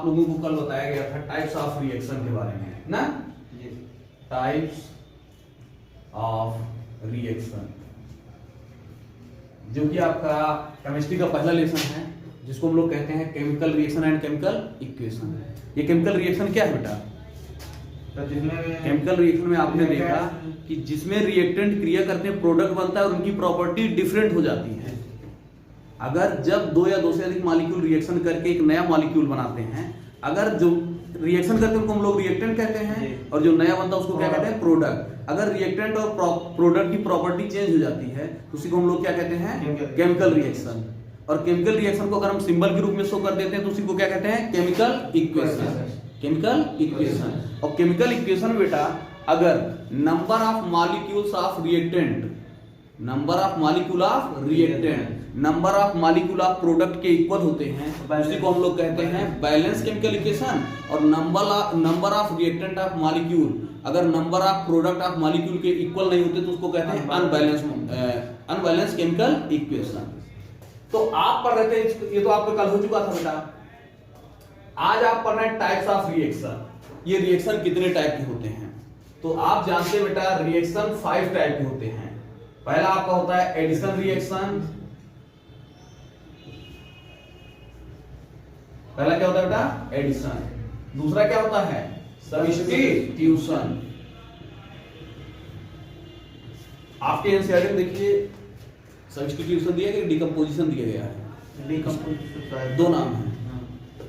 लोगों को कल बताया गया था टाइप्स ऑफ रिएक्शन के बारे में ना, टाइप्स ऑफ रिएक्शन, जो कि आपका केमिस्ट्री का पहला लेसन है, जिसको हम लोग कहते हैं chemical reaction and chemical equation. ये केमिकल रिएक्शन क्या है बेटा? तो जिसमें केमिकल रिएक्शन में आपने देखा कि जिसमें रिएक्टेंट क्रिया करते हैं, प्रोडक्ट बनता है और उनकी प्रॉपर्टी डिफरेंट हो जाती है। अगर जब दो या दो से अधिक मॉलिक्यूल रिएक्शन करके एक नया मॉलिक्यूल बनाते हैं, अगर जो रिएक्शन करते हैं उनको हम लोग रिएक्टेंट कहते हैं और जो नया बनता है उसको क्या कहते हैं? प्रोडक्ट। अगर रिएक्टेंट और प्रोडक्ट की प्रॉपर्टी चेंज हो जाती है तो उसी को हम लोग क्या कहते हैं? Chemical reaction. और केमिकल रिएक्शन को अगर हम सिंबल के रूप में शो कर देते हैं तो उसी को क्या कहते हैं? Chemical equation. Chemical equation. और केमिकल इक्वेशन बेटा, अगर number of molecules of reactant, number of molecule of reactant, number of molecule of product के इक्वल होते हैं, उसी को हम लोग कहते हैं बैलेंस केमिकल इक्वेशन। और number of reactant of molecule, अगर number of product of molecule के इक्वल नहीं होते तो उसको कहते हैं अनबैलेंस केमिकल इक्वेशन। तो आप पढ़ रहे थे, ये तो आपका कल हो चुका था बेटा। आज आप पढ़ रहे हैं टाइप्स ऑफ रिएक्शन। ये रिएक्शन कितने टाइप के होते हैं? तो आप जानते हैं बेटा, रिएक्शन 5 टाइप के होते हैं। पहला आपका होता है एडिशन रिएक्शन। पहला क्या होता है बेटा? एडिशन। दूसरा क्या होता है? सब्स्टिट्यूशन। आपके एनसीईआरटी में देखिए सब्स्टिट्यूशन दिया गया, डिकम्पोजिशन दिया गया है। डिकम्पोजिशन दो नाम है,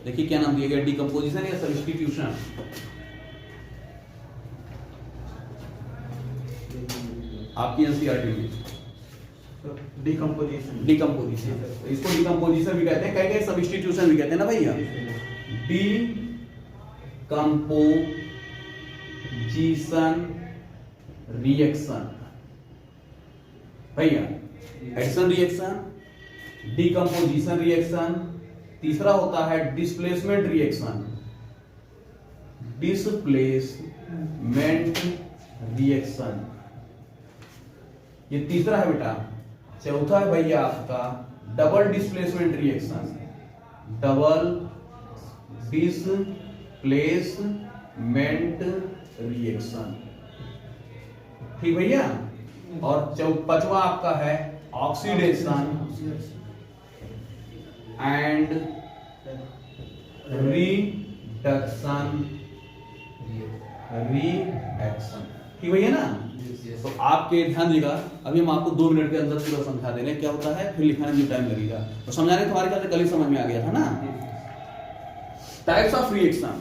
देखिए क्या नाम दिया गया, डिकम्पोजिशन या सब्स्टिट्यूशन। आपकी एनसीईआरटी में डिकम्पोजिशन। डिकम्पोजिशन, इसको डिकम्पोजिशन भी कहते हैं, कहीं कहीं सब्स्टिट्यूशन भी कहते हैं ना भैया। डिकम्पोजिशन रिएक्शन भैया, एडिशन रिएक्शन, डिकम्पोजिशन रिएक्शन। तीसरा होता है डिस्प्लेसमेंट रिएक्शन, डिस्प्लेसमेंट रिएक्शन, ये तीसरा है बेटा। चौथा है भैया आपका double displacement reaction, double displacement reaction, ठीक भैया। और पांचवा आपका है ऑक्सीडेशन एंड रिडक्शन रिएक्शन, ठीक भैया ना। तो आपके ध्यान देगा, अभी हम आपको 2 मिनट के अंदर पूरा समझा दे रहे हैं क्या होता है, फिर लिखाने में टाइम लगेगा। तो समझाने तुम्हारे ख्याल से कल ही समझ में आ गया था ना। Types of reaction,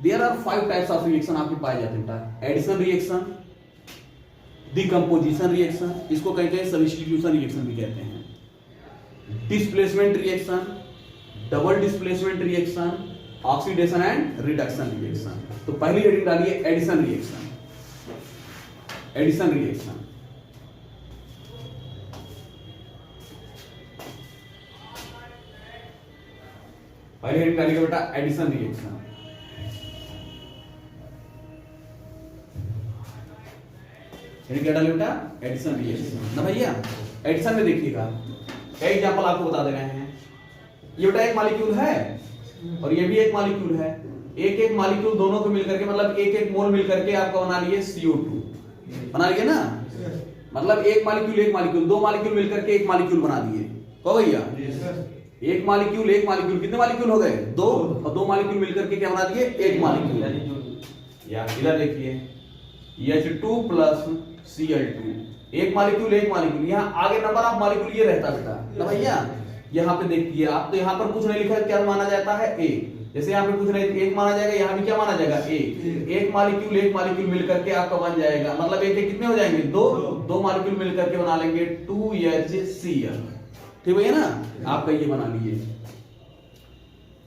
there are 5 types of reaction आपके पाए जाते हैं। एडिशन रिएक्शन, डिकम्पोजिशन रिएक्शन, इसको कहीं कहीं सब्स्टिट्यूशन रिएक्शन भी कहते हैं, displacement reaction, double displacement reaction, oxidation and reduction reaction. तो पहली हेडिंग डालिए एडिशन रिएक्शन। एडिशन रिएक्शन, पहली हेडिंग डालिए बेटा एडिशन रिएक्शन। हेडिंग क्या डालिए बेटा? एडिशन रिएक्शन ना भैया। एडिशन में देखिएगा कई एग्जांपल आपको बता दे रहे हैं। ये बेटा एक मॉलिक्यूल है और ये भी एक मॉलिक्यूल है, एक एक मॉलिक्यूल दोनों को मिलकर के, मतलब एक एक मोल मिलकर के आपका बना लिए CO2, बना लिए ना। मतलब एक मॉलिक्यूल, 2 मॉलिक्यूल मिलकर के एक मॉलिक्यूल बना दिए। कहो भैया, एक मॉलिक्यूल कितने मॉलिक्यूल हो गए? 2, और 2 मॉलिक्यूल मिलकर के क्या बना दिए? एक मॉलिक्यूल। या इधर देखिए H2 प्लस Cl2, एक मॉलिक्यूल। यहाँ आगे नंबर ऑफ मॉलिक्यूल ये रहता बेटा ना भैया। यहाँ पे देखिए आप, तो यहाँ पर कुछ नहीं लिखा है, क्या माना जाता है? एक। जैसे यहाँ पे कुछ नहीं, एक माना जाएगा, यहाँ भी क्या माना जाएगा? एक मॉलिक्यूल मिलकर के आपका बन जाएगा, मतलब एक कितने हो जाएंगे? 2 मॉलिक्यूल मिलकर के बना लेंगे 2HCl, ठीक भैया ना। आपका ये बना लीजिए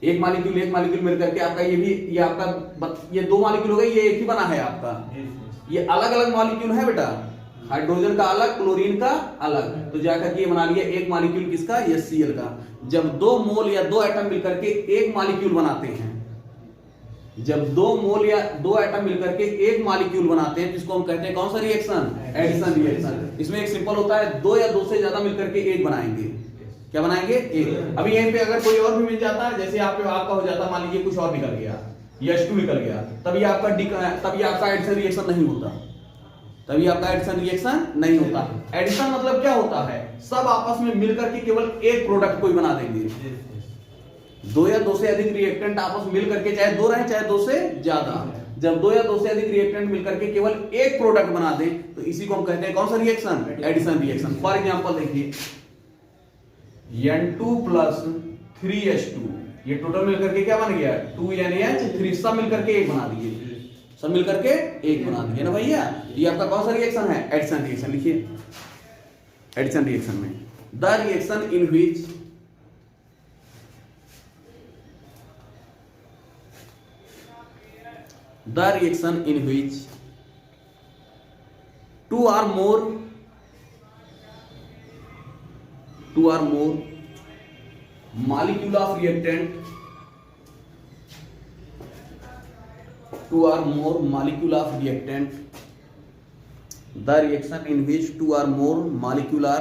एक मॉलिक्यूल मिलकर के आपका ये आपका ये 2 मॉलिक्यूल हो गए, ये एक ही बना है आपका। ये अलग अलग मॉलिक्यूल है बेटा, हाइड्रोजन का अलग, क्लोरीन का अलग। तो जाकर के बना लिया एक मॉलिक्यूल किसका? HCl का। जब 2 मोल या 2 एटम मिलकर के एक मॉलिक्यूल बनाते हैं, जब 2 मोल या 2 एटम मिलकर के एक मॉलिक्यूल बनाते हैं, जिसको हम कहते हैं कौन सा रिएक्शन? Addition reaction. इसमें एक सिंपल होता है, 2 या 2 से ज्यादा मिलकर के एक बनाएंगे, क्या बनाएंगे एक। अभी यहीं पे अगर कोई और भी मिल जाता है, जैसे आपका हो जाता, मान लीजिए कुछ और निकल गया, H2 निकल गया, तभी आपका एडिशन रिएक्शन नहीं होता, तभी आपका एडिशन रिएक्शन नहीं होता। एडिशन मतलब क्या होता है, सब आपस में मिलकर के केवल एक प्रोडक्ट कोई बना देंगे। दो या दो से अधिक रिएक्टेंट आपस में मिलकर के, चाहे दो रहे चाहे दो से ज्यादा, जब दो या दो से अधिक रिएक्टेंट मिलकर के केवल एक प्रोडक्ट बना दें तो इसी को हम कहते हैं कौन सा reaction, addition reaction. For example देखिए N2 प्लस 3H2, ये टोटल मिलकर के क्या बन गया 2NH3, सब मिलकर के एक बना दिए, सब मिलकर के एक बना दिए ना भैया। ये आपका कौन सा रिएक्शन है, एडिशन रिएक्शन। लिखिए एडिशन रिएक्शन में the reaction in which the reaction in which two or more molecule of reactant, two or more molecule of reactant, the reaction in which two or more molecular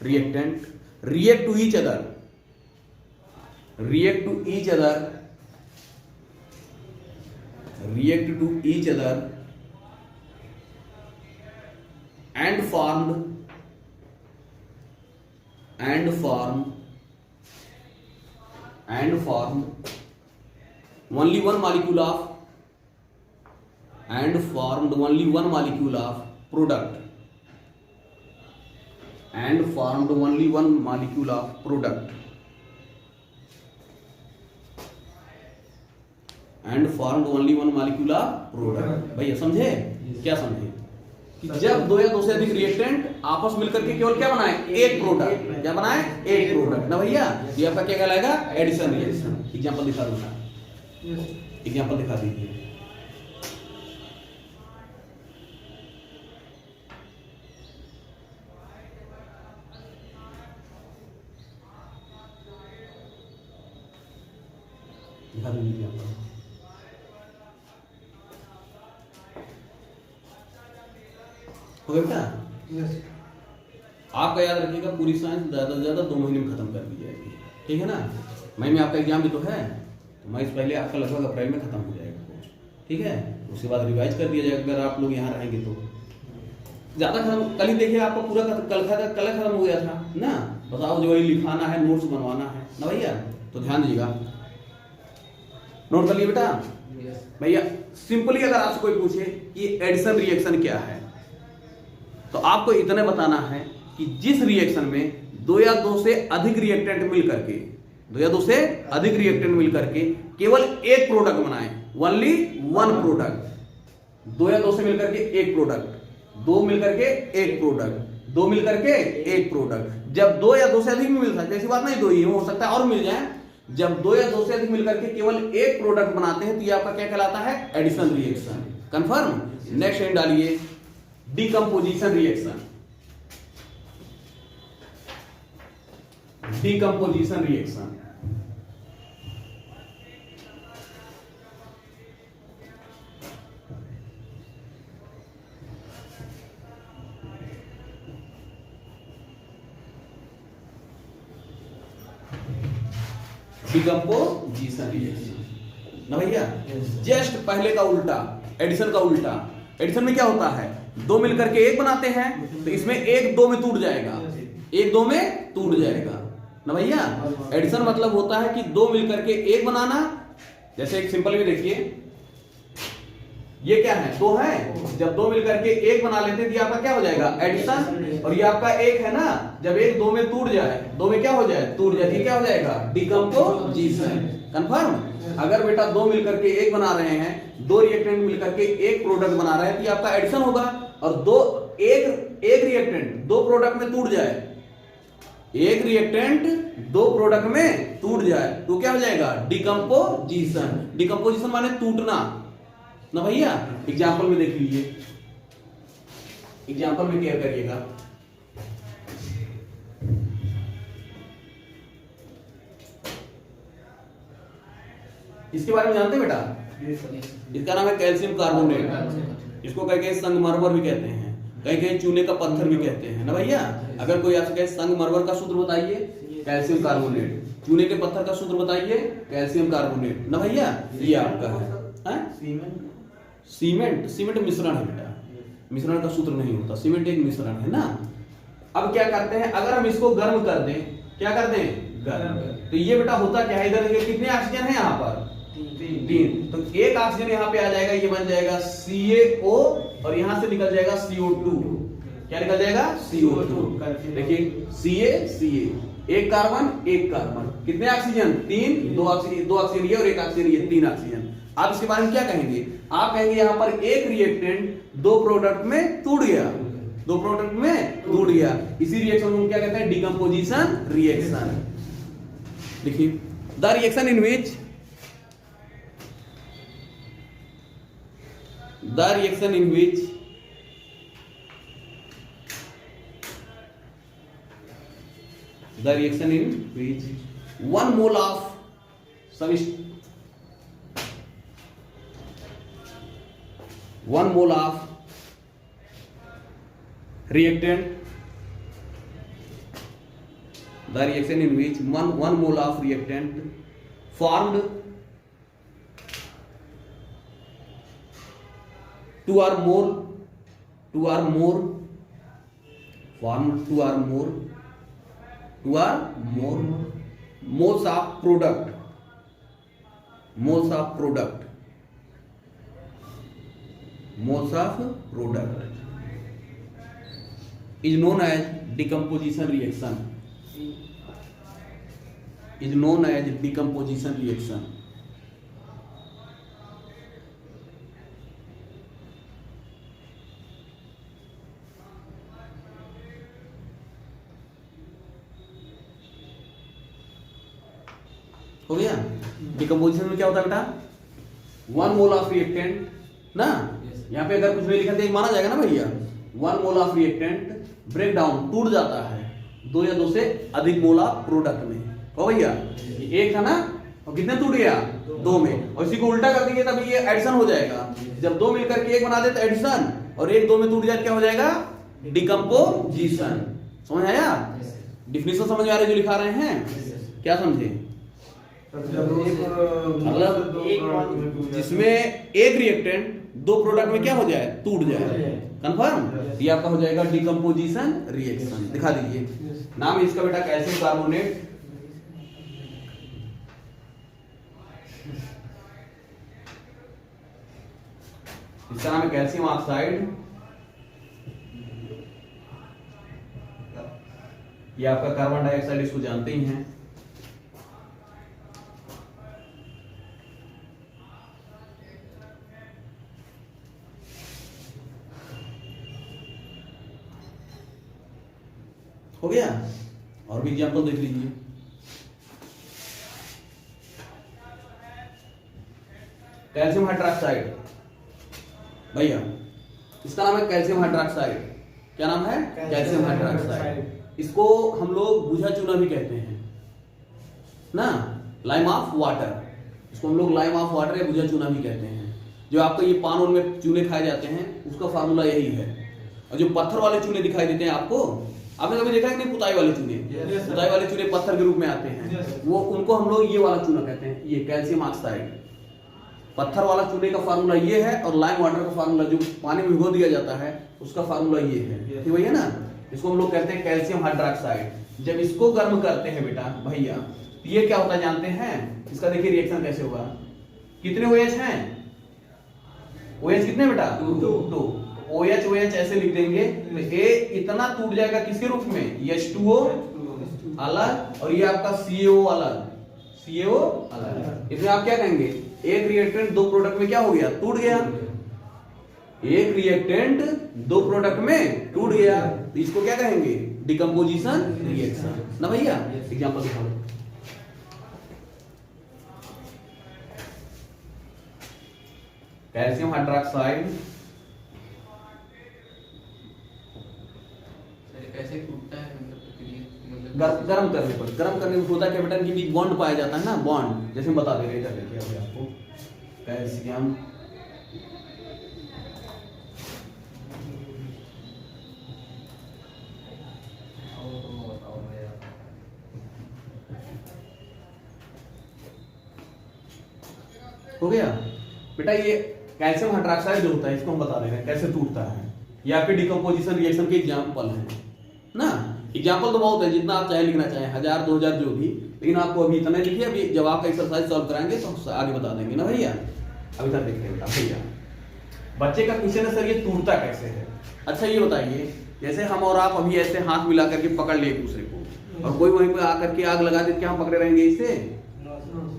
reactant react to each other and form only one molecule of product, भैया समझे, क्या समझे कि जब दो या दो से अधिक रिएक्टेंट आपस मिलकर के केवल क्या बनाए, एक प्रोडक्ट, क्या बनाए, एक प्रोडक्ट ना भैया, ये आपका क्या कहलाएगा, एडिशन रिएक्शन। एग्जांपल दिखा दूंगा, एग्जांपल दिखा दीजिए। दिखा दीजिए एग्जांपल। हो गया बेटा, आपका याद रखिएगा पूरी साइंस ज्यादा से ज्यादा 2 महीने में खत्म कर दी जाएगी, ठीक है ना। मई में आपका एग्जाम भी तो है, तो मई से पहले आपका लगभग अप्रैल में खत्म हो जाएगा कोर्स, ठीक है। उसके बाद रिवाइज कर दिया जाएगा, अगर आप लोग यहाँ रहेंगे तो ज्यादा खत्म। कल ही देखिए आपका पूरा कल खत्म हो गया था ना, बस आप जो लिखाना है, नोट्स बनवाना है ना भैया, तो ध्यान दीजिएगा। नोट कर लिए बेटा भैया। सिंपली अगर आपसे कोई पूछे कि एडिशन रिएक्शन क्या है, तो आपको इतने बताना है कि जिस रिएक्शन में दो या दो से अधिक रिएक्टेंट मिलकर के केवल एक प्रोडक्ट बनाए, ओनली वन प्रोडक्ट। दो या दो से मिलकर के एक प्रोडक्ट, दो मिलकर के एक प्रोडक्ट, दो मिलकर के एक प्रोडक्ट। जब दो या दो से अधिक मिल सकता है, ऐसी बात नहीं दो ही हो सकता है और मिल जाए, जब दो या दो से अधिक मिलकर के केवल एक प्रोडक्ट बनाते हैं तो ये आपका क्या कहलाता है, addition reaction. Confirm. Next line डालिए, decomposition reaction. Decomposition reaction decomposition reaction ना भैया, जस्ट पहले का उल्टा, एडिशन का उल्टा। एडिशन में क्या होता है, दो मिलकर के एक बनाते हैं, तो इसमें एक दो में टूट जाएगा, एक दो में टूट जाएगा ना भैया। एडिशन मतलब होता है कि दो मिलकर के एक बनाना। जैसे एक सिंपल भी देखिए, ये क्या है, दो है, जब दो मिलकर के एक बना लेते हैं तो आपका क्या हो जाएगा, एडिशन। और ये आपका एक है ना, जब एक दो में टूट जाए, दो में क्या हो जाए, टूट जाए, ये क्या हो जाएगा, डिकम्पोजिशन। कंफर्म। अगर बेटा दो मिलकर के एक बना रहे हैं, दो रिएक्टेंट मिलकर के एक प्रोडक्ट बना रहे हैं, तो ये आपका एडिशन होगा। और दो एक रिएक्टेंट दो प्रोडक्ट में टूट जाए, एक रिएक्टेंट दो प्रोडक्ट में टूट जाए तो क्या हो जाएगा, डिकम्पोजिशन। डिकम्पोजिशन माने टूटना ना भैया। एग्जाम्पल में देख लीजिए, एग्जाम्पल में क्लियर करिएगा। इसके बारे में जानते हैं बेटा, इसका नाम है कैल्शियम कार्बोनेट। इसको कहीं कहीं संगमरमर भी कहते हैं, कहीं कहीं चूने का पत्थर भी कहते हैं ना भैया। अगर कोई आपसे कहे संगमरमर का सूत्र बताइए, कैल्शियम कार्बोनेट। चूने के पत्थर का सूत्र बताइए, कैल्शियम कार्बोनेट ना भैया, ये आपका है। सीमेंट। सीमेंट, सीमेंट मिश्रण है बेटा, मिश्रण का सूत्र नहीं होता, सीमेंट एक मिश्रण है ना। अब क्या करते हैं, अगर हम इसको गर्म कर दें, क्या कर दें, गर्म, तो ये बेटा होता क्या है, इधर देखिए कितने ऑक्सीजन है यहाँ पर, 3, तो एक ऑक्सीजन यहाँ पे आ जाएगा, ये बन जाएगा CaO और यहाँ से निकल जाएगा CO2। क्या निकल जाएगा, CO2। देखिए Ca, एक कार्बन, कितने ऑक्सीजन, 3, 2 ऑक्सीजन ये और एक ऑक्सीजन ये, 3 ऑक्सीजन। आप इसके बारे में क्या कहेंगे, आप कहेंगे यहाँ पर एक रिएक्टेंट 2 प्रोडक्ट में टूट गया, 2 प्रोडक्ट में टूट गया, इसी रिएक्शन को हम क्या कहते हैं, डिकम्पोजिशन रिएक्शन। देखिए the reaction in which one mole of reactant, the reaction in which one mole of reactant formed 2 or more moles of product is known as decomposition reaction, हो गया। डिकम्पोजिशन में क्या होता है बेटा, 1 मोल ऑफ रिएक्टेंट ना, यहाँ पे अगर कुछ नहीं लिखा तो एक माना जाएगा ना भैया, 1 mole of reactant break down, टूट जाता है 2 या 2 से अधिक मोल ऑफ प्रोडक्ट में। हो भैया, एक था ना और कितने टूट गया, 2 में, और इसी को उल्टा कर देंगे तभी ये एडिशन हो जाएगा। जब 2 मिलकर के एक बना देते एडिशन, और एक 2 में टूट जाए क्या हो जाएगा, डिकम्पोजिशन। समझ आया, डिफिनेशन समझ आ रही जो लिखा रहे हैं, क्या समझे, मतलब जिसमें एक रिएक्टेंट 2 प्रोडक्ट में क्या हो जाए, टूट जाए, कंफर्म, ये आपका हो जाएगा डिकम्पोजिशन रिएक्शन। दिखा दीजिए, नाम है इसका बेटा कैल्शियम कार्बोनेट, इसका नाम है कैल्शियम ऑक्साइड, ये आपका कार्बन डाइऑक्साइड, इसको जानते ही हैं। हो गया, और भी एग्जाम्पल देख लीजिए, कैल्शियम हाइड्रोक्साइड भैया, इसका नाम है कैल्शियम हाइड्रोक्साइड। क्या नाम है, कैल्शियम हाइड्रोक्साइड। इसको हम लोग बुझा चूना भी कहते हैं ना, लाइम ऑफ वाटर, इसको हम लोग लाइम ऑफ वाटर या बुझा चूना भी कहते हैं। जो आपको ये पान में चूने खाए जाते हैं उसका फार्मूला यही है। और जो पत्थर वाले चूने दिखाई देते हैं आपको, आपने कभी देखा है कि नहीं, पुताई वाले चूने, पुताई वाले चूने पत्थर के रूप में आते हैं, वो उनको हम लोग ये वाला चूना कहते हैं, ये कैल्शियम ऑक्साइड। पत्थर वाला चूने का फार्मूला ये है, और लाइम वाटर का फार्मूला जो पानी में भिगो दिया जाता है उसका फार्मूला ये है, ठीक है ना। इसको हम लोग कहते हैं कैल्शियम हाइड्रोक्साइड। जब इसको गर्म करते हैं बेटा भैया, तो ये क्या होता है जानते हैं, इसका देखिए रिएक्शन कैसे होगा। कितने OH हैं, OH कितने बेटा, 2। OH ऐसे लिख देंगे तो ये इतना टूट जाएगा किसके रूप में, H2O अलग, और ये आपका CaO अलग, इसमें आप क्या कहेंगे, एक रिएक्टेंट 2 प्रोडक्ट में क्या हो गया, टूट गया, एक रिएक्टेंट 2 प्रोडक्ट में टूट गया, तो इसको क्या कहेंगे, डिकम्पोजिशन रिएक्शन ना भैया। एग्जांपल दिखाओ, कैल्शियम हाइड्रोक्साइड कैसे टूटता है, गरम करने में होता है क्या बेटा, के बीच बॉन्ड पाया जाता है ना, बॉन्ड, जैसे हम बता दे रहे हैं, देखिए अभी आपको कैल्शियम हो गया बेटा। ये कैल्शियम हाइड्रोक्साइड जो होता है इसको हम बता दे रहे हैं कैसे टूटता है। ये आपके डिकम्पोजिशन रिएक्शन के एग्जाम्पल है ना। एग्जाम्पल तो बहुत है, जितना आप चाहे लिखना चाहें, 1000 2000 जो भी, लेकिन आपको अभी इतना लिखिए। अभी जब आप एक्सरसाइज सॉल्व कराएंगे तो आगे बता देंगे ना भैया। अभी तक देख रहे हैं बेटा भैया, बच्चे का क्वेश्चन है सर ये टूटता कैसे है। अच्छा ये बताइए, जैसे हम और आप अभी ऐसे हाथ मिला करके पकड़ ले एक दूसरे को, और कोई वहीं पे आकर के आग लगा दे, क्या हम पकड़े रहेंगे? इससे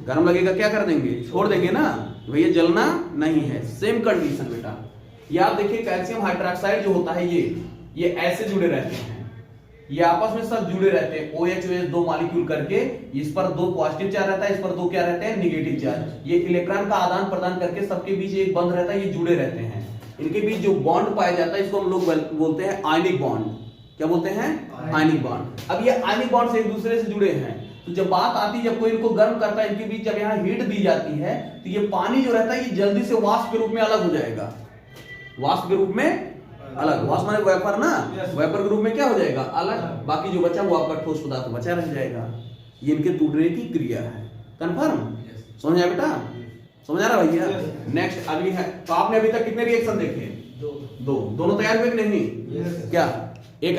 गर्म लगेगा, क्या कर देंगे? छोड़ देंगे ना। भैया जलना नहीं है। सेम कंडीशन बेटा, ये आप देखिए कैल्शियम हाइड्रोक्साइड जो होता है ये ऐसे जुड़े रहते हैं, ये आपस में सब जुड़े रहते हैं। OH OH 2 मॉलिक्यूल करके, इस पर 2 पॉजिटिव चार्ज रहता है, इस पर 2 क्या रहते हैं? Negative charge. ये इलेक्ट्रॉन का आदान प्रदान करके सबके बीच एक बंध रहता है, ये जुड़े रहते हैं। इनके बीच जो बॉन्ड पाया जाता है इसको हम लोग बोलते हैं आयनिक बॉन्ड। क्या बोलते हैं? Ionic bond. अब ये आयनिक बॉन्ड से एक दूसरे से जुड़े हैं, तो जब बात आती है, जब कोई इनको गर्म करता है, इनके बीच जब यहाँ हीट दी जाती है, तो ये पानी जो रहता है ये जल्दी से वाष्प के रूप में अलग हो जाएगा। वाष्प के रूप में अलग, वाष्प माने वेपर ना, वेपर के रूप में क्या हो जाएगा? अलग। बाकी जो बचा वो आपका ठोस पदार्थ बचा रह जाएगा। ये इनके टूटने की क्रिया है। कंफर्म? समझ आया बेटा? समझ आ रहा भैया? नेक्स्ट अगली है, तो आपने अभी तक कितने रिएक्शन देखे? दो। दोनों तैयार हुए कि नहीं? क्या एक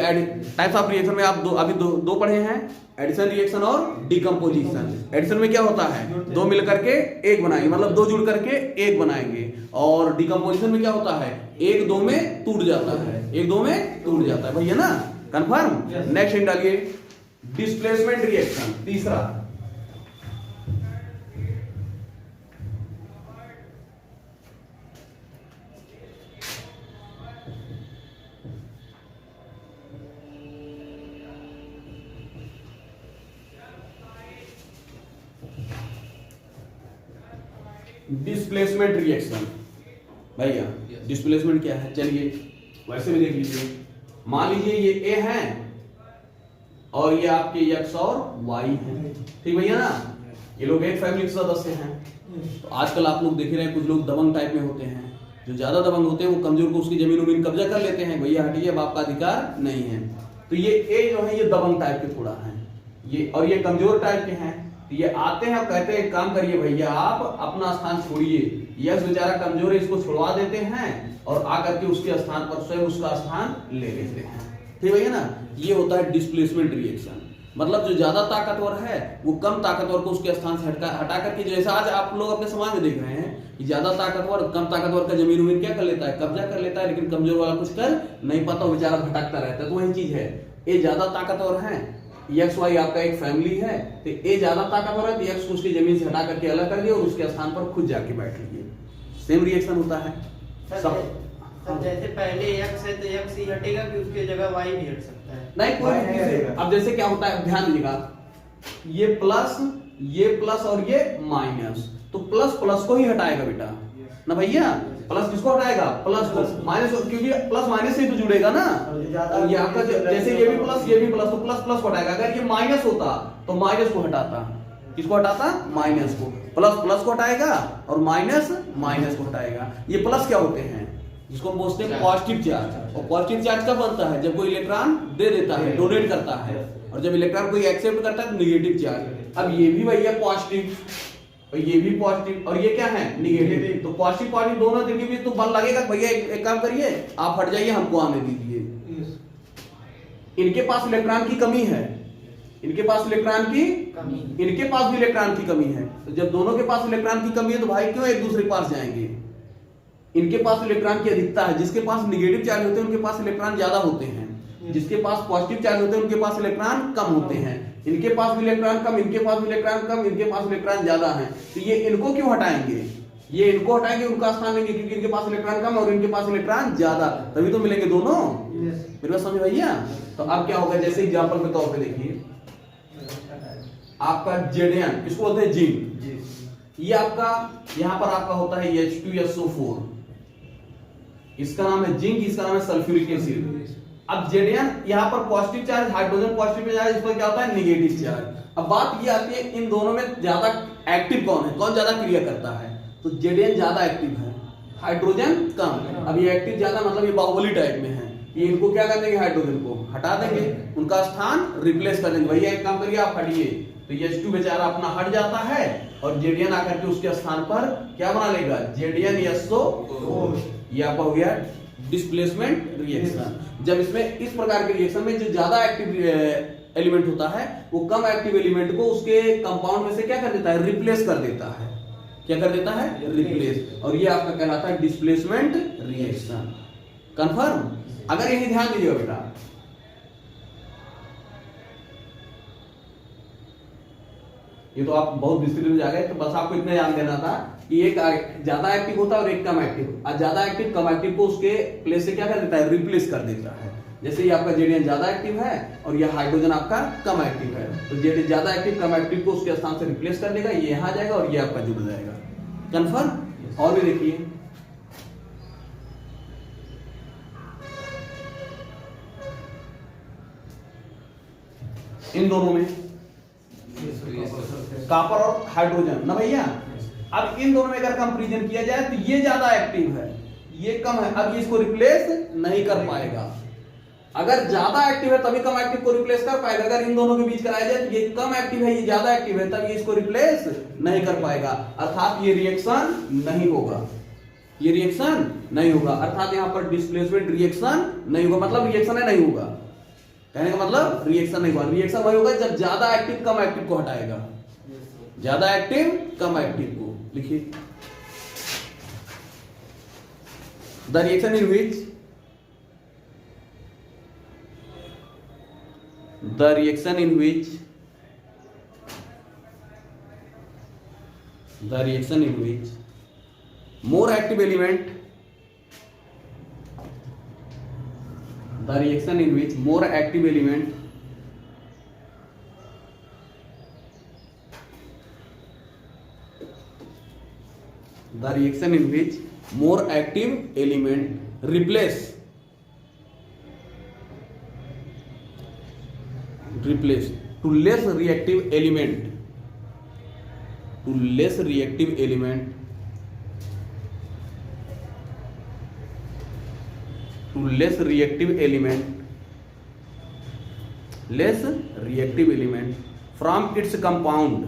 टाइप्स ऑफ रिएक्शन में आप अभी दो पढ़े हैं, एडिशन रिएक्शन और डिकम्पोजिशन। एडिशन में क्या होता है? 2 मिलकर के 1 बनाएंगे, मतलब 2 जुड़ करके 1 बनाएंगे। और डिकम्पोजिशन में क्या होता है? 1 2 में टूट जाता है, 1 2 में टूट जाता है भैया ना। कंफर्म? नेक्स्ट इन डालिए डिस्प्लेसमेंट रिएक्शन, तीसरा। डिस्प्लेसमेंट रिएक्शन भैया, डिस्प्लेसमेंट क्या है? चलिए वैसे भी देख लीजिए। मान लीजिए ये ए है और ये आपके एक्स और वाई है, ठीक भैया ना। ये लोग एक फैमिली के सदस्य हैं। तो आजकल आप लोग देख रहे हैं कुछ लोग दबंग टाइप में होते हैं। जो ज्यादा दबंग होते हैं वो कमजोर को उसकी जमीन उमीन कब्जा कर लेते हैं। भैया हटिए, अब आपका अधिकार नहीं है। तो ये ए जो है ये दबंग टाइप के थोड़ा है ये, और ये कमजोर टाइप के हैं। ये आते हैं और कहते हैं काम करिए भैया, आप अपना स्थान छोड़िए। यह बेचारा कमजोर है, इसको छुड़वा देते हैं और आकर के उसके स्थान पर स्वयं उसका स्थान ले लेते हैं। ठीक भैया ना। ये होता है डिस्प्लेसमेंट रिएक्शन। मतलब जो ज्यादा ताकतवर है वो कम ताकतवर को उसके स्थान से हटा करके, जैसा आज आप लोग अपने समाज में देख रहे हैं कि ज्यादा ताकतवर कम ताकतवर का जमीन उमीन क्या कर लेता है? कब्जा कर लेता है। लेकिन कमजोर वाला कुछ कर नहीं पाता, वो बेचारा भटकता रहता है। तो वही चीज है, ये ज्यादा ताकतवर है, एक्स वाई आपका एक फैमिली है, तो ए ज्यादा ताकतवर है तो एक्स को उसकी जमीन से हटा करके अलग कर दिया और उसके स्थान पर खुद जाके बैठ लीजिए। सेम रिएक्शन होता है सब। जैसे पहले एक्स है तो एक्स ही हटेगा कि उसकी जगह वाई भी हट सकता है? नहीं, कोई भी किसी। अब जैसे क्या होता है, ध्यान दीजिएगा, ये प्लस और ये माइनस, तो प्लस प्लस को ही हटाएगा बेटा ना भैया। प्लस किसको हटाएगा? प्लस को। माइनस, क्योंकि प्लस माइनस से तो जुड़ेगा ना। ये आपका जैसे ये भी प्लस तो प्लस प्लस को हटाएगा। अगर ये माइनस होता तो माइनस को हटाता। किसको हटाता? माइनस को। प्लस प्लस को हटाएगा और माइनस माइनस को हटाएगा। ये प्लस क्या होते हैं? जिसको हम बोलते हैं पॉजिटिव चार्ज। और पॉजिटिव चार्ज कब बनता है? जब कोई इलेक्ट्रॉन दे देता है, डोनेट करता है। और जब इलेक्ट्रॉन कोई एक्सेप्ट करता है तो निगेटिव चार्ज। अब ये भी भैया पॉजिटिव और ये भी पॉजिटिव और ये क्या है? निगेटिव। तो पॉजिटिव पॉजिटिव दोनों के बीच तो बल लगेगा। भैया एक काम करिए, आप हट जाइए, हमको आने दीजिए। इनके पास इलेक्ट्रॉन की कमी है, इनके पास इलेक्ट्रॉन की कमी, इनके पास भी इलेक्ट्रॉन की कमी है। तो जब दोनों के पास इलेक्ट्रॉन की कमी है तो भाई क्यों एक दूसरे के पास जाएंगे? इनके पास इलेक्ट्रॉन की अधिकता है, जिसके पास निगेटिव चार्ज होते हैं उनके पास इलेक्ट्रॉन ज्यादा होते हैं, जिसके पास पॉजिटिव चार्ज होते हैं उनके पास इलेक्ट्रॉन कम होते हैं। इनके पास भी इलेक्ट्रॉन कम, इनके पास भी इलेक्ट्रॉन कम, इनके पास इलेक्ट्रॉन ज्यादा है। तो ये इनको क्यों हटाएंगे? ये इनको हटाएंगे, उनका स्थान लेंगे, क्योंकि इनके पास इलेक्ट्रॉन कम और इनके पास इलेक्ट्रॉन ज्यादा, तभी तो मिलेंगे दोनों। मेरी बात समझ भैया? तो अब क्या होगा, जैसे एग्जांपल के तौर पे देखिए, आपका जेडियन, इसको बोलते हैं जिंक। ये आपका यहाँ पर आपका होता है H2SO4, इसका नाम है जिंक, इसका नाम है सल्फ्यूरिक एसिड। अब जेडियन यहाँ पर positive charge, hydrogen positive pay charge, इस पर क्या होता है? Negative charge. अब बात ये आती है इन दोनों में ज्यादा एक्टिव कौन है, कौन ज्यादा क्रिया करता है? तो जेडियन ज्यादा एक्टिव है, हाइड्रोजन कम। अब ये एक्टिव ज्यादा मतलब ये बाहुबली टाइप में है, कि इनको क्या कर देंगे, हाइड्रोजन को हटा देंगे, उनका स्थान रिप्लेस कर देंगे। भैया एक काम करिए, आप हटिए, तो H2 बेचारा अपना हट जाता है और जेडीएन आकर के उसके स्थान पर क्या बना लेगा, JDNSO। ये आपका हो गया डिस्प्लेसमेंट रिएक्शन। जब इसमें इस प्रकार के रिएक्शन में जो ज्यादा एक्टिव एलिमेंट होता है वो कम एक्टिव एलिमेंट को उसके कंपाउंड में से क्या कर देता है, रिप्लेस कर देता है। क्या कर देता है, रिप्लेस। और ये आपका कहलाता है डिस्प्लेसमेंट रिएक्शन। कंफर्म। अगर यही ध्यान दीजिएगा बेटा, ये तो आप बहुत विस्तृत में जा गए, तो बस आपको इतना ध्यान देना था कि एक ज्यादा एक्टिव होता है और एक कम एक्टिव। और ज्यादा एक्टिव कम एक्टिव को उसके प्लेस से क्या कर देता है, रिप्लेस कर देता है। जैसे ये आपका जेडीएन ज्यादा एक्टिव है और ये हाइड्रोजन आपका कम एक्टिव है, तो जेडीएन ज्यादा एक्टिव कम एक्टिव को उसके स्थान से रिप्लेस कर देगा, ये यहां जाएगा और ये आपका जुड़ जाएगा। कंफर्म। और भी देखिए, इन दोनों में कॉपर और हाइड्रोजन ना भैया। अब इन दोनों में अगर कंपैरिजन किया जाए तो ये ज्यादा एक्टिव है, ये कम है। अब ये इसको रिप्लेस नहीं कर पाएगा। अगर ज्यादा एक्टिव है तभी कम एक्टिव को रिप्लेस कर पाएगा। अगर इन दोनों के बीच कराया जाए तो ये कम एक्टिव है, ये ज्यादा एक्टिव है, तब ये इसको रिप्लेस नहीं कर पाएगा। अर्थात ये रिएक्शन नहीं होगा, ये रिएक्शन नहीं होगा। अर्थात यहां पर डिस्प्लेसमेंट रिएक्शन नहीं होगा। मतलब रिएक्शन है नहीं होगा, कहने का मतलब रिएक्शन नहीं होगा। रिएक्शन वही होगा जब ज्यादा एक्टिव कम एक्टिव को हटाएगा, ज्यादा एक्टिव कम एक्टिव को। लिखिए, the reaction in which the reaction in which more active element the reaction in which more active element the reaction in which more active element replace to less reactive element, to less reactive element, to less reactive element, less reactive element from its compound,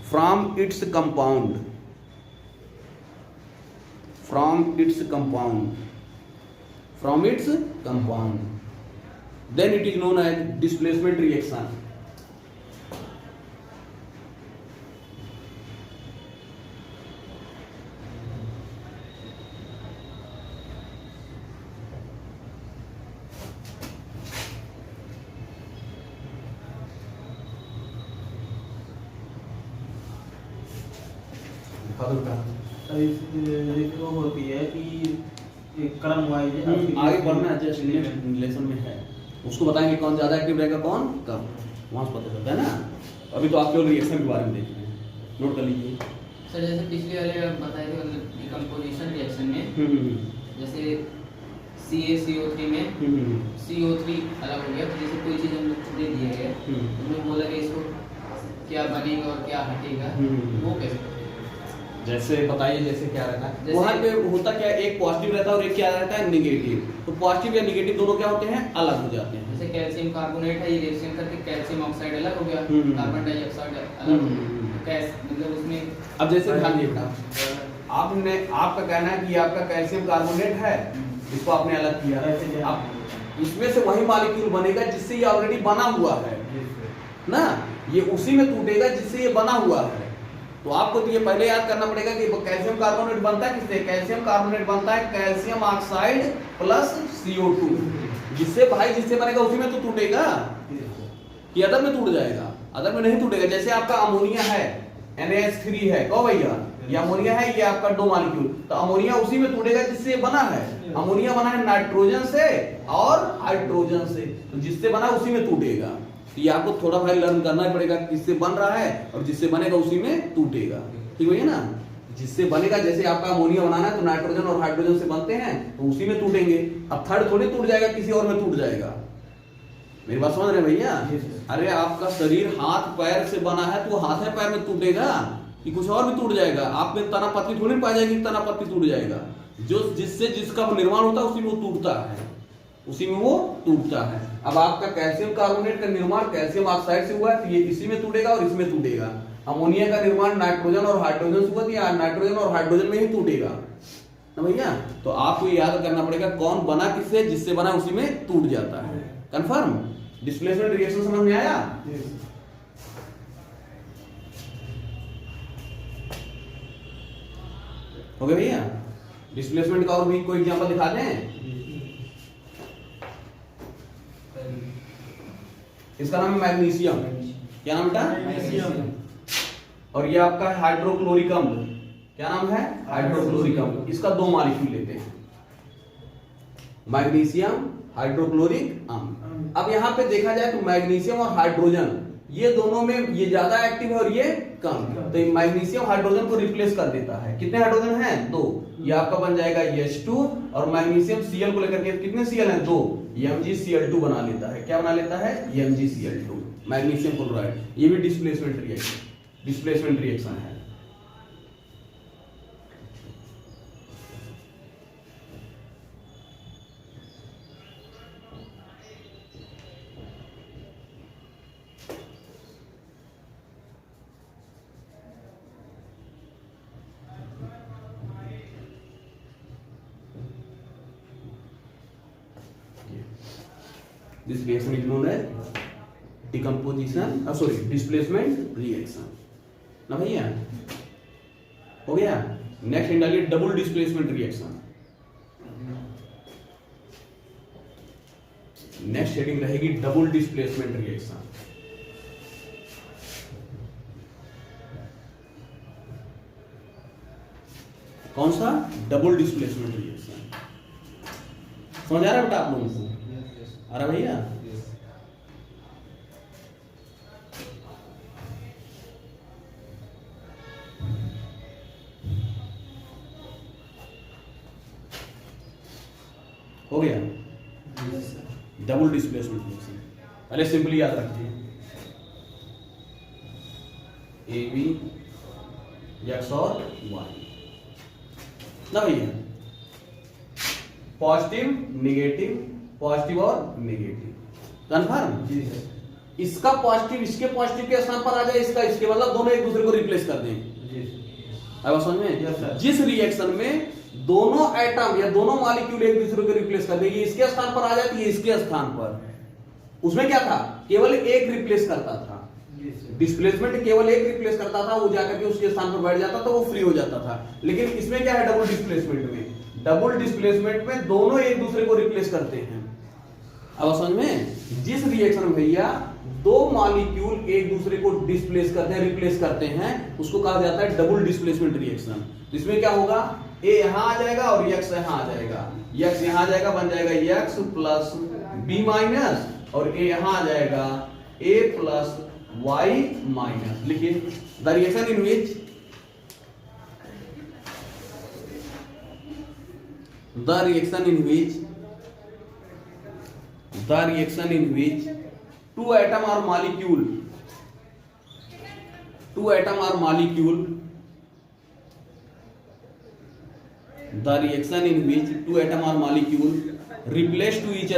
from its compound, from its compound, from its compound, then it is known as displacement reaction. वो होती है कि क्रम wise आगे बढ़ना just relation में है, उसको बताएंगे कौन ज्यादा एक्टिव रहेगा कौन कम, वहां से पता चलता है ना। अभी तो आप केवल रिएक्शन के बारे में देख रहे हैं, नोट कर लीजिए। सर जैसे पिछले वाले बताए थे मतलब डिकम्पोजिशन रिएक्शन में, जैसे CaCO3 में CO3 अलग हो गया, तो जैसे कोई चीज़ हम लोग दे दिए गए, उन्होंने बोला कि इसको क्या बनेगा और क्या हटेगा, वो कैसे? जैसे बताइए, जैसे क्या रहता है वहां पे होता क्या, एक पॉजिटिव रहता है और एक क्या रहता है नेगेटिव। तो पॉजिटिव या नेगेटिव दोनों क्या होते हैं, अलग हो जाते हैं। जैसे कैल्शियम कार्बोनेट है, ये रिएक्शन करके कैल्शियम ऑक्साइड अलग हो गया, कार्बन डाइऑक्साइड अलग हो गया। कैसे मतलब उसमें अब जैसे ध्यान दीजिएगा, आपने आपका कहना है कि आपका कैल्शियम कार्बोनेट है, इसको आपने अलग किया। अब इसमें से वही मॉलिक्यूल बनेगा जिससे ये ऑलरेडी बना हुआ है ना, ये उसी में टूटेगा जिससे ये बना हुआ है। तो आपको तो ये पहले याद करना पड़ेगा कि कैल्शियम कार्बोनेट बनता है किससे, कैल्शियम कार्बोनेट बनता है कैल्शियम ऑक्साइड प्लस CO2, जिससे भाई जिससे बनेगा उसी में तो टूटेगा, कि अदर में टूट जाएगा, अदर में नहीं टूटेगा। जैसे आपका अमोनिया है, NaH3 है, कहो भैया ये अमोनिया है, ये आपका दो मॉलिक्यूल, तो अमोनिया उसी में टूटेगा जिससे बना है। अमोनिया बना है नाइट्रोजन से और हाइड्रोजन से, तो जिससे बना उसी में टूटेगा। ये आपको थोड़ा भाई लर्न करना ही पड़ेगा, किससे बन रहा है और जिससे बनेगा उसी में टूटेगा। ठीक है ना, जिससे बनेगा, जैसे आपका अमोनिया बनाना है तो नाइट्रोजन और हाइड्रोजन से बनते हैं, तो उसी में टूटेंगे। अब थर्ड थोड़ी टूट जाएगा, किसी और में टूट जाएगा। मेरी बात समझ रहे भैया? अरे आपका शरीर हाथ पैर से बना है तो हाथ पैर में टूटेगा कि कुछ और भी टूट जाएगा? आप में तना पत्ती थोड़ी पा जाएगी, तना पत्ती टूट जाएगा। जो जिससे जिसका निर्माण होता है उसी में वो टूटता है, उसी में वो टूटता है। अब आपका कैल्शियम कार्बोनेट का निर्माण कैल्शियम ऑक्साइड से हुआ है, तो ये इसी में टूटेगा और इसमें टूटेगा। अमोनिया का निर्माण नाइट्रोजन और हाइड्रोजन से हुआ, तो ये नाइट्रोजन और हाइड्रोजन में ही टूटेगा ना भैया। तो आपको याद करना पड़ेगा कौन बना किससे, जिससे बना उसी में टूट जाता है। कंफर्म? डिस्प्लेसमेंट रिएक्शन समझ में आया? हो गया भैया? डिस्प्लेसमेंट का और भी कोई एग्जांपल दिखा दें? इसका नाम है मैग्नीशियम। क्या नाम बेटा? मैग्नीशियम। और ये आपका है हाइड्रोक्लोरिक अम्ल। क्या नाम है? हाइड्रोक्लोरिक अम्ल। इसका 2 मॉलिक्यूल लेते हैं, मैग्नीशियम, हाइड्रोक्लोरिक अम्ल। अब यहाँ पे देखा जाए तो मैग्नीशियम और हाइड्रोजन ये दोनों में ये ज्यादा एक्टिव है और ये कम। तो ये मैग्नीशियम हाइड्रोजन को रिप्लेस कर देता है। कितने हाइड्रोजन हैं? 2। ये आपका बन जाएगा H2 और मैग्नीशियम Cl को लेकर के कितने Cl हैं? 2। MgCl2 बना लेता है। क्या बना लेता है? MgCl2, magnesium chloride. ये भी डिस्प्लेसमेंट रिएक्शन है। This reaction is known as displacement reaction ना भैया। हो गया? नेक्स्ट हेडिंग डालिए double displacement reaction. Next heading रहेगी डबल डिस्प्लेसमेंट रिएक्शन। कौन सा? Double displacement reaction. समझ आ रहा है बेटा आप लोगों को? आ रहा भैया? हो गया? डबल डिस्प्लेसमेंट रिएक्शन पहले सिंपली याद रखिए, AB X और Y ना भैया। पॉजिटिव नेगेटिव, पॉजिटिव और नेगेटिव। कन्फर्म? जी सर। इसका पॉजिटिव इसके पॉजिटिव के स्थान पर आ जाए, इसका इसके, मतलब दोनों एक दूसरे को रिप्लेस कर दें। जी अब समझ में? Yes, sir. जिस रिएक्शन में दोनों एटम या दोनों मॉलिक्यूल एक दूसरे को रिप्लेस कर देंगे, इसके स्थान पर आ जाए तो ये इसके स्थान पर, उसमें क्या था? केवल एक रिप्लेस करता था। डिस्प्लेसमेंट केवल एक रिप्लेस करता था, वो जाकर के उसके स्थान पर बैठ जाता था, वो फ्री हो जाता था। लेकिन इसमें क्या है? डबल डिस्प्लेसमेंट में, डबल डिस्प्लेसमेंट में दोनों एक दूसरे को रिप्लेस करते हैं। अब समझ में? जिस रिएक्शन में भैया 2 मॉलिक्यूल एक दूसरे को डिस्प्लेस करते हैं, रिप्लेस करते हैं, उसको कहा जाता है डबल डिस्प्लेसमेंट रिएक्शन। इसमें क्या होगा? A यहां आ जाएगा और X यहां आ जाएगा। X यहां आ जाएगा, बन जाएगा X प्लस B माइनस, और A यहां आ जाएगा A प्लस Y माइनस। लिखिए the reaction in which the reaction in which 2 atom or molecule the reaction in which 2 atom or molecule replace to each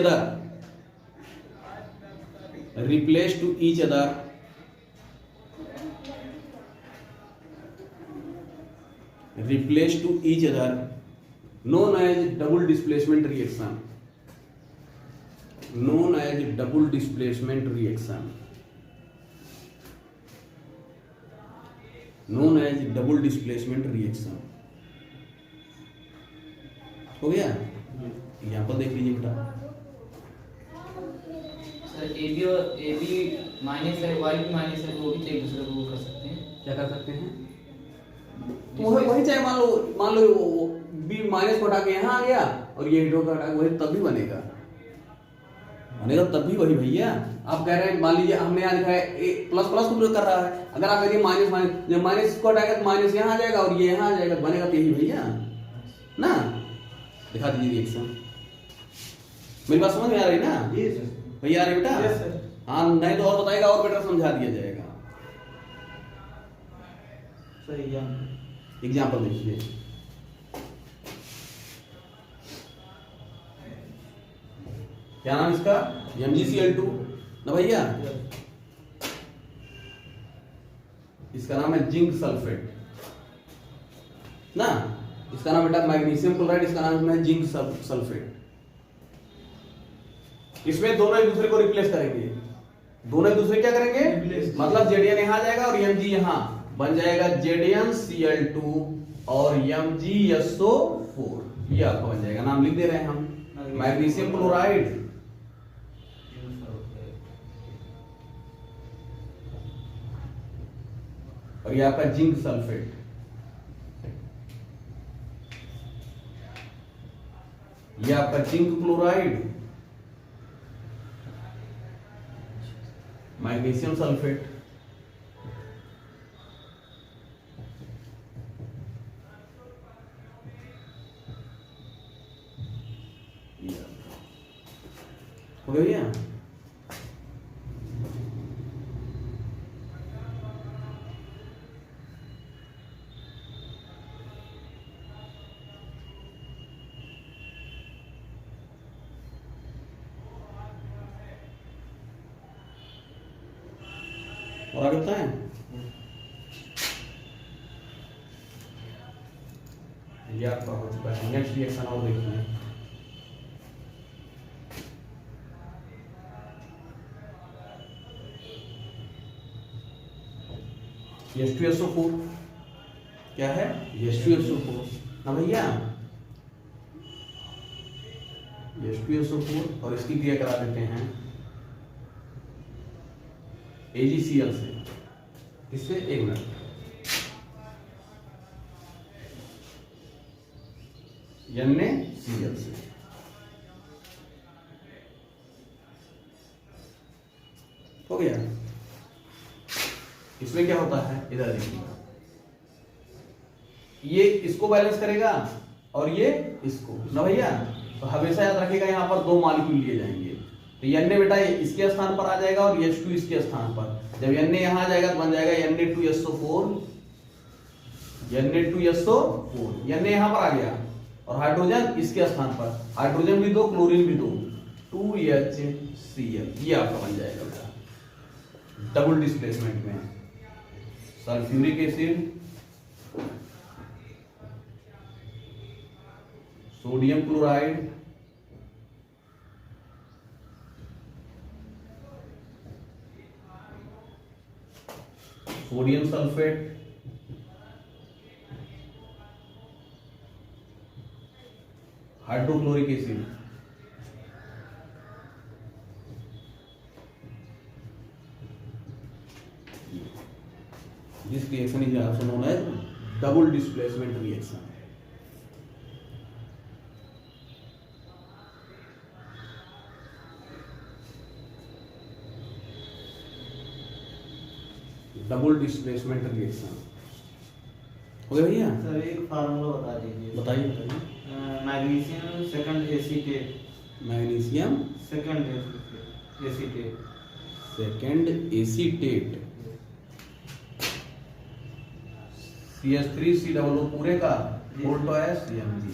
other known as double displacement reaction, known as double displacement reaction, known as double displacement reaction। हो गया? Example देख लीजिए बेटा। Sir AB और AB minus है, Y भी minus है, तो वो भी एक दूसरे को कर सकते हैं। क्या कर सकते हैं? तो वही चाहे मान लो B माइनस को हटा के यहाँ आ गया और ये हिटो का हटा के, वही तब भी बनेगा तब भी वही भैया। आप कह रहे हैं, मान लीजिए हमने यहाँ लिखा है प्लस प्लस को कर रहा है, अगर आप कहिए माइनस माइनस, जब माइनस को हटाएगा तो माइनस यहाँ आ जाएगा और ये यहाँ आ जाएगा, बनेगा तो यही भैया ना। दिखा दीजिए रिएक्शन। मेरी बात समझ में आ रही ना भैया? आ रही बेटा? हाँ, नहीं तो और बताएगा और बेटर समझा दिया जाएगा। सही एग्जाम्पल देखिए, क्या नाम इसका? MgCl2 ना भैया। इसका नाम है जिंक सल्फेट ना, इसका नाम बेटा मैग्नीशियम क्लोराइड, इसका नाम है जिंक सल्फेट। इसमें दोनों एक दूसरे को रिप्लेस करेंगे, दोनों एक दूसरे क्या करेंगे, मतलब Zn यहां आ जाएगा और Mg यहां बन जाएगा ZnCl2 और MgSO4, ये आपका बन जाएगा। नाम लिख दे रहे हैं हम, मैग्नीशियम क्लोराइड और ये आपका जिंक सल्फेट। ये आपका जिंक क्लोराइड, मैग्नीशियम सल्फेट। हो गया भैया? और आगे बताएं? ये आपका हो चुका है। नेक्स्ट रिएक्शन और देखिए, H2SO4 क्या है? H2SO4 ना भैया, H2SO4 और इसकी क्रिया करा देते हैं AgCl से। इससे एक मिनट, NaCl से। हो गया। इसमें क्या होता है, इधर देखिए, ये इसको बैलेंस करेगा और ये इसको ना भैया। तो हमेशा याद रखिएगा यहाँ पर दो मॉलिक्यूल लिए जाएंगे, तो Na बेटा इसके स्थान पर आ जाएगा और H2 इसके स्थान पर। जब Na यहां आ जाएगा तो बन जाएगा Na2SO4, Na2SO4। Na यहां पर आ गया और हाइड्रोजन इसके स्थान पर, हाइड्रोजन भी दो, क्लोरीन भी दो, 2HCl। ये आपका बन जाएगा बेटा डबल डिस्प्लेसमेंट में। Sulphuric acid, sodium chloride, sodium sulphate, hydrochloric acid. This reaction is also known as double displacement reaction. Double displacement reaction हो गया भैया? सर एक फार्मूला बता दीजिए। बताइए बताइए। Magnesium second acetate, magnesium second acetate, second acetate, CH3COO पूरे का बोल्टो है CMG,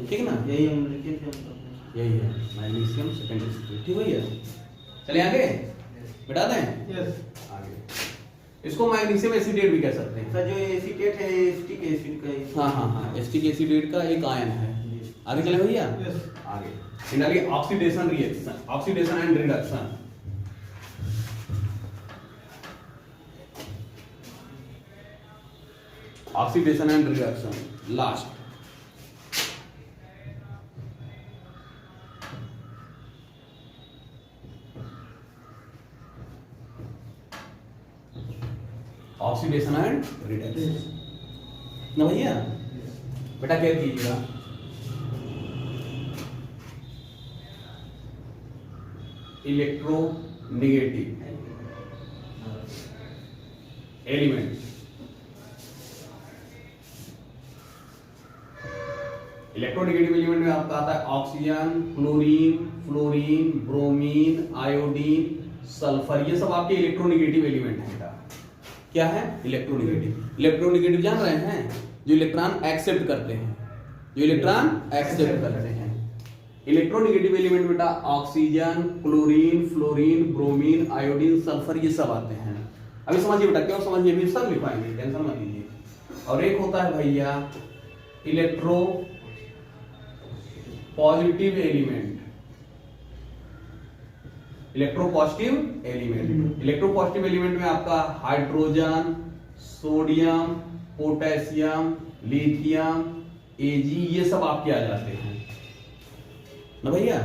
ठीक ना? यही हम लिखे थे हम। यही है मैग्नीशियम सेकंड एसीटेट। ठीक भैया, चले आगे बिठा दें। यस आगे इसको मैग्नीशियम एसीटेट भी कह सकते हैं सर। जो एसीटेट है एसिटिक एसिड का ही। हाँ हाँ हाँ, एसिटिक एसीटेट का एक आयन है। आगे चले भैया। आगे इनके oxidation reaction, oxidation and reduction. Oxidation and reduction last. Oxidation and reduction ना भैया। बेटा क्या कीजिएगा, इलेक्ट्रोनेगेटिव एलिमेंट, इलेक्ट्रोनेगेटिव एलिमेंट में आपका आता है oxygen, chlorine, fluorine, bromine, iodine, sulphur. ये सब आपके इलेक्ट्रोनेगेटिव एलिमेंट हैं। क्या है? इलेक्ट्रोनेगेटिव। इलेक्ट्रोनेगेटिव जान रहे हैं? जो इलेक्ट्रॉन एक्सेप्ट करते हैं, जो इलेक्ट्रॉन एक्सेप्ट करते हैं। इलेक्ट्रोनेगेटिव एलिमेंट बेटा oxygen, chlorine, fluorine, bromine, iodine, sulphur, ये सब आते हैं। अभी समझिए बेटा, क्यों समझिए, अभी सब लिखवाएंगे, टेंशन मत लीजिए। और एक होता है भैया electro positive element, electropositive element. Electropositive element में आपका hydrogen, sodium, potassium, lithium, Ag, ये सब आपके आ जाते हैं ना भैया।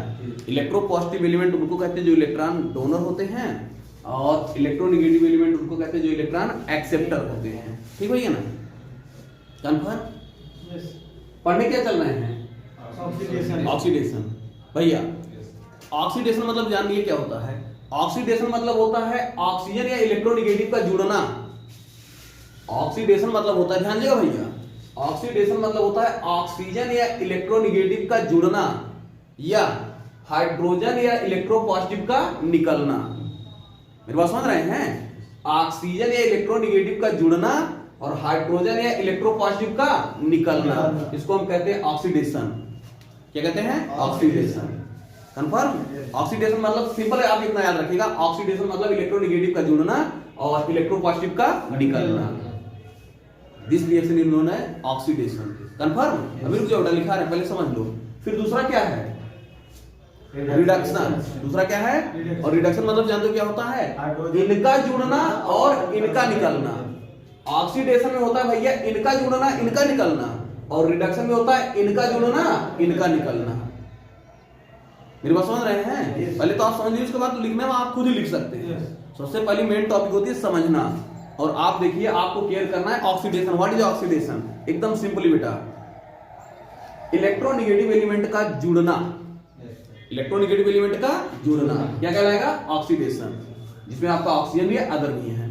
इलेक्ट्रोपॉजिटिव एलिमेंट उनको कहते हैं जो इलेक्ट्रॉन डोनर होते हैं, और इलेक्ट्रोनेगेटिव एलिमेंट उनको कहते हैं जो इलेक्ट्रॉन एक्सेप्टर होते हैं। ठीक भैया ना, कन्फर्म? पढ़ने क्या चल रहे हैं? ऑक्सीडेशन। भैया ऑक्सीडेशन मतलब जान लिए क्या होता है? ऑक्सीडेशन मतलब होता है ऑक्सीजन या इलेक्ट्रोनेगेटिव का जुड़ना। ऑक्सीडेशन मतलब होता है, ध्यान दिएगा भैया, ऑक्सीडेशन मतलब होता है ऑक्सीजन या इलेक्ट्रोनेगेटिव का जुड़ना, या हाइड्रोजन या इलेक्ट्रोपॉजिटिव का निकलना। मेरी बात समझ रहे हैं? ऑक्सीजन या इलेक्ट्रोनेगेटिव का जुड़ना और हाइड्रोजन या इलेक्ट्रोपॉजिटिव का निकलना, इसको हम कहते हैं ऑक्सीडेशन। क्या कहते हैं? ऑक्सीडेशन। कंफर्म? ऑक्सीडेशन मतलब सिंपल है, आप इतना याद रखिएगा, ऑक्सीडेशन मतलब इलेक्ट्रोनेगेटिव का जुड़ना और इलेक्ट्रोपॉजिटिव का निकलना। This reaction is known as oxidation. Confirm? अभी रुक जाओ, लिखा है पहले समझ लो। फिर दूसरा क्या है? रिडक्शन। दूसरा क्या है? और रिडक्शन मतलब जानते हो क्या होता है? इनका जुड़ना और इनका निकलना। ऑक्सीडेशन में होता है भैया इनका जुड़ना, इनका निकलना, और रिडक्शन में होता है इनका जुड़ना, इनका निकलना। मेरी बात समझ रहे हैं? पहले तो आप समझ लीजिए, उसके बाद तो लिखने में आप खुद ही लिख सकते हैं। सबसे पहली मेन टॉपिक होती है समझना, और आप देखिए आपको केयर करना है ऑक्सीडेशन। What is oxidation? एकदम सिंपली बेटा, इलेक्ट्रोनेगेटिव एलिमेंट का जुड़ना, इलेक्ट्रोनेगेटिव एलिमेंट का जुड़ना क्या कहलाएगा? ऑक्सीडेशन, जिसमें आपका ऑक्सीजन भी है, अदर भी है।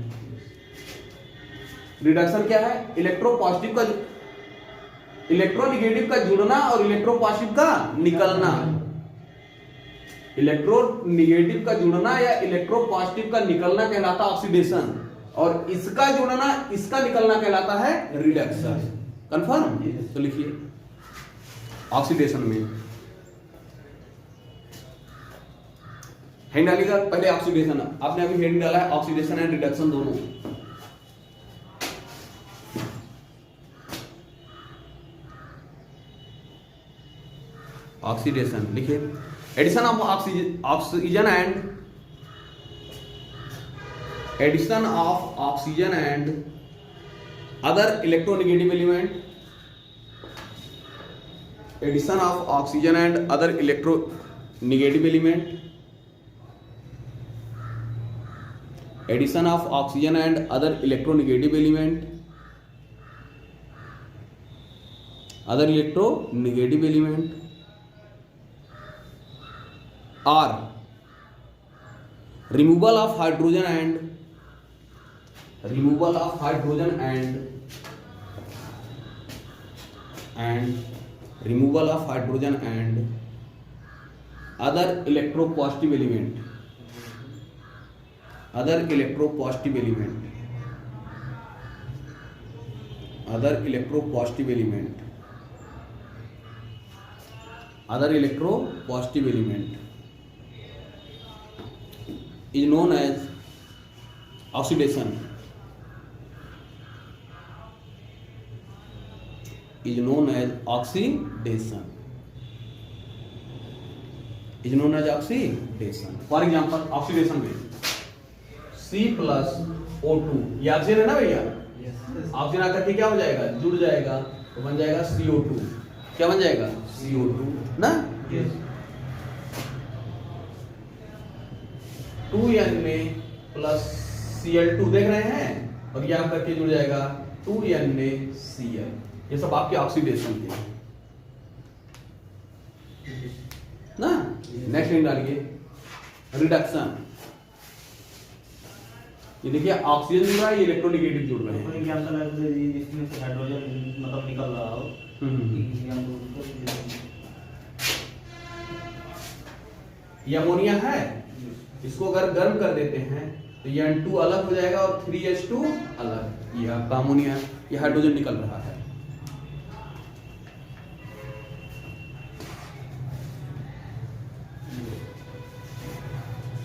रिडक्शन क्या है? इलेक्ट्रोपॉजिटिव का, इलेक्ट्रोनेगेटिव का जुड़ना और इलेक्ट्रोपॉजिटिव का निकलना। इलेक्ट्रोनेगेटिव का जुड़ना या इलेक्ट्रोपॉजिटिव का निकलना कहलाता है ऑक्सीडेशन, और इसका जुड़ना इसका निकलना कहलाता है रिडक्शन। कंफर्म? तो लिखिए ऑक्सीडेशन में हेड डालिएगा पहले ऑक्सीडेशन। आपने अभी हेड डाला है ऑक्सीडेशन एंड रिडक्शन दोनों। ऑक्सीडेशन लिखिए, addition of oxygen and, addition of oxygen and other electronegative element, addition of oxygen and other electronegative element, addition of oxygen and other electronegative element, other electronegative element are removal of hydrogen and removal of hydrogen and removal of hydrogen and other electropositive element, other electropositive element, other electropositive element, other electropositive element is known as oxidation, is known as oxidation, is known as oxidation. For example, oxidation में C plus O2, ये oxygen है ना भैया, oxygen आकर के क्या हो जाएगा? जुड़ जाएगा, तो बन जाएगा CO2। क्या बन जाएगा? CO2 ना। 2Na प्लस Cl2 देख रहे हैं, और ये आपका के जुड़ जाएगा 2NaCl। ये सब आपके ऑक्सीडेशन के ना। नेक्स्ट लाइन डालिए रिडक्शन। ये देखिए ऑक्सीजन जुड़ रहा है, ये इलेक्ट्रोनेगेटिव जुड़ रहे हैं। इसमें से हाइड्रोजन मतलब निकल रहा हो, ये अमोनिया है, इसको अगर गर्म कर देते हैं तो ये N2 अलग हो जाएगा और 3H2 अलग। ये आपका अमोनिया, ये हाइड्रोजन निकल रहा है।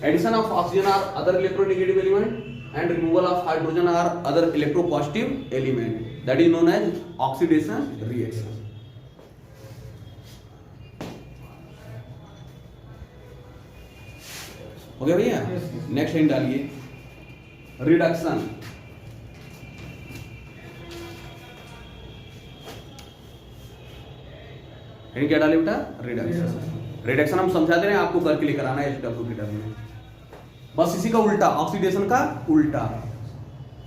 Addition of oxygen or other electronegative element and removal of hydrogen or other electropositive element, that is known as oxidation reaction. हो गया भैया? नेक्स्ट हेडिंग डालिए रिडक्शन। हेडिंग क्या डाले बेटा? रिडक्शन। रिडक्शन हम समझाते रहे, आपको करके लेकर आना है एचडब्ल्यू की टर्म में। बस इसी का उल्टा, ऑक्सीडेशन का उल्टा।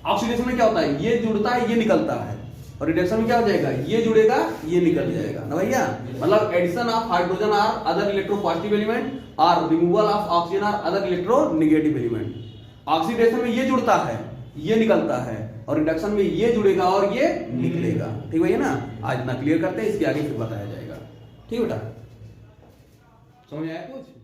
ऑक्सीडेशन में क्या होता है? ये जुड़ता है, ये निकलता है, और रिडक्शन में क्या हो जाएगा? ये जुड़ेगा, ये निकल जाएगा ना भैया। मतलब addition of hydrogen or other electropositive element और removal of oxygen or other electronegative element. Oxidation में ये जुड़ता है, ये निकलता है, और रिडक्शन में ये जुड़ेगा और ये निकलेगा। ठीक भैया ना? आज इतना क्लियर करते हैं, इसके आगे फिर बताया जाएगा। ठीक बेटा? समझ आया कुछ?